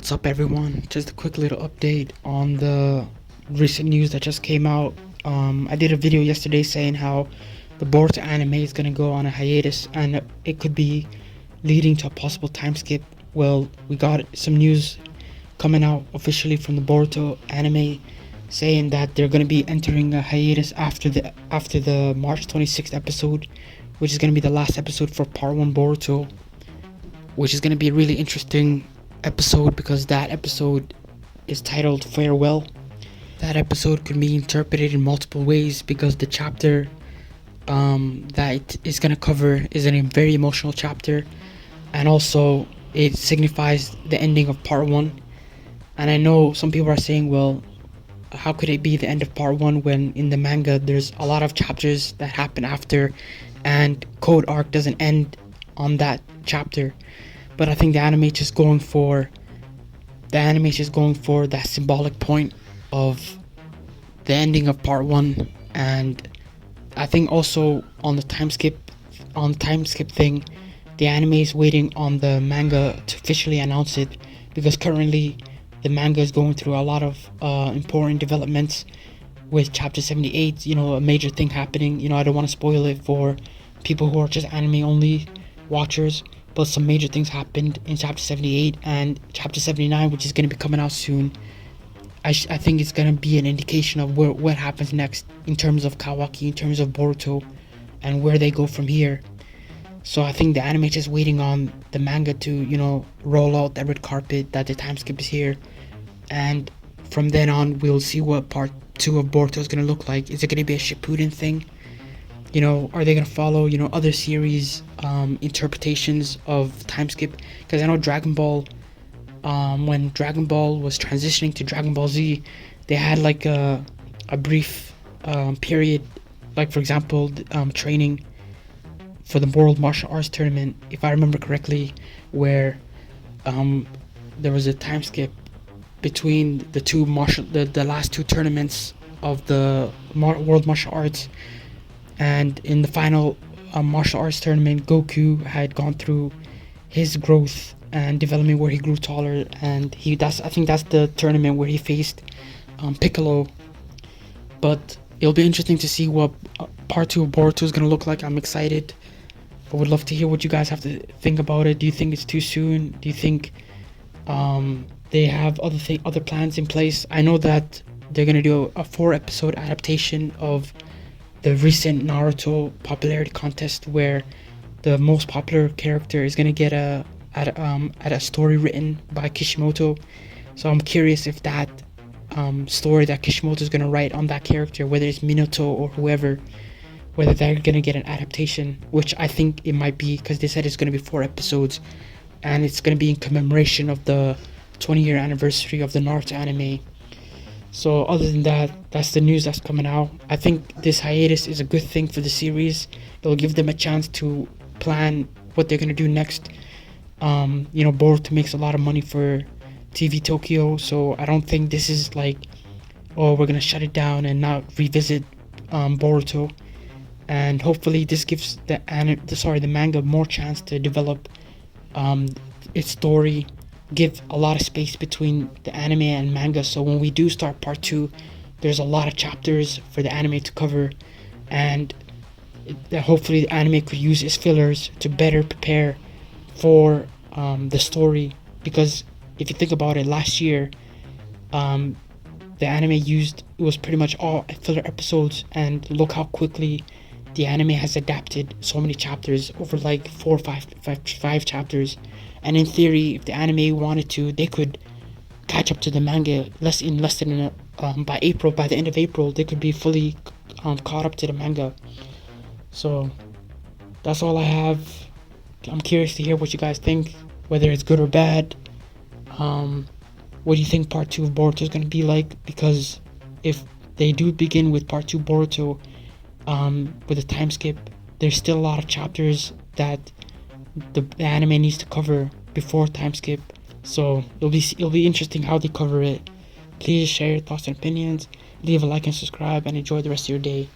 What's up, everyone? Just a quick little update on the recent news that just came out. I did a video yesterday saying how the Boruto anime is gonna go on a hiatus and it could be leading to a possible time skip. Well, we got some news coming out officially from the Boruto anime saying that they're gonna be entering a hiatus after the March 26th episode, which is gonna be the last episode for Part 1 Boruto, which is gonna be a really interesting episode because that episode is titled Farewell. That episode could be interpreted in multiple ways because the chapter that it is going to cover is a very emotional chapter, and also it signifies the ending of part 1. And I know some people are saying, well, how could it be the end of part 1 when in the manga there's a lot of chapters that happen after and Code Arc doesn't end on that chapter. But I think the anime is just going for that symbolic point of the ending of part 1. And I think also on the time skip thing, the anime is waiting on the manga to officially announce it, because currently the manga is going through a lot of important developments with chapter 78, a major thing happening. I don't want to spoil it for people who are just anime only watchers, but some major things happened in chapter 78 and chapter 79, which is going to be coming out soon. I think it's going to be an indication of what happens next in terms of Kawaki, in terms of Boruto, and where they go from here. So I think the anime is just waiting on the manga to, roll out the red carpet that the time skip is here. And from then on, we'll see what part 2 of Boruto is going to look like. Is it going to be a Shippuden thing? Are they going to follow, other series interpretations of time skip? Because I know Dragon Ball, when Dragon Ball was transitioning to Dragon Ball Z, they had like a brief period, like for example, training for the World Martial Arts Tournament, if I remember correctly, where there was a time skip between the last two tournaments of the World Martial Arts. And in the final martial arts tournament, Goku had gone through his growth and development where he grew taller, and I think that's the tournament where he faced Piccolo. But it'll be interesting to see what part 2 of Boruto is going to look like. I'm excited. I would love to hear what you guys have to think about it. Do you think it's too soon? Do you think they have other plans in place? I know that they're going to do a 4-episode adaptation of the recent Naruto popularity contest, where the most popular character is going to get a story written by Kishimoto. So I'm curious if that story that Kishimoto is going to write on that character, whether it's Minato or whoever, whether they're going to get an adaptation, which I think it might be, because they said it's going to be 4 episodes and it's going to be in commemoration of the 20-year anniversary of the Naruto anime. So other than that, that's the news that's coming out. I think this hiatus is a good thing for the series. It'll give them a chance to plan what they're going to do next. Boruto makes a lot of money for TV Tokyo, so I don't think this is like, we're going to shut it down and not revisit Boruto. And hopefully this gives the manga more chance to develop its story, give a lot of space between the anime and manga, so when we do start part 2, there's a lot of chapters for the anime to cover, and hopefully the anime could use its fillers to better prepare for the story. Because if you think about it, last year the anime was pretty much all filler episodes, and look how quickly the anime has adapted so many chapters, over like 4 or 5 chapters. And in theory, if the anime wanted to, they could catch up to the manga by the end of April, they could be fully caught up to the manga. So that's all I have. I'm curious to hear what you guys think, whether it's good or bad. What do you think part 2 of Boruto is going to be like? Because if they do begin with part 2 Boruto with a time skip, there's still a lot of chapters that the anime needs to cover before time skip. So it'll be interesting how they cover it. Please share your thoughts and opinions, leave a like and subscribe, and enjoy the rest of your day.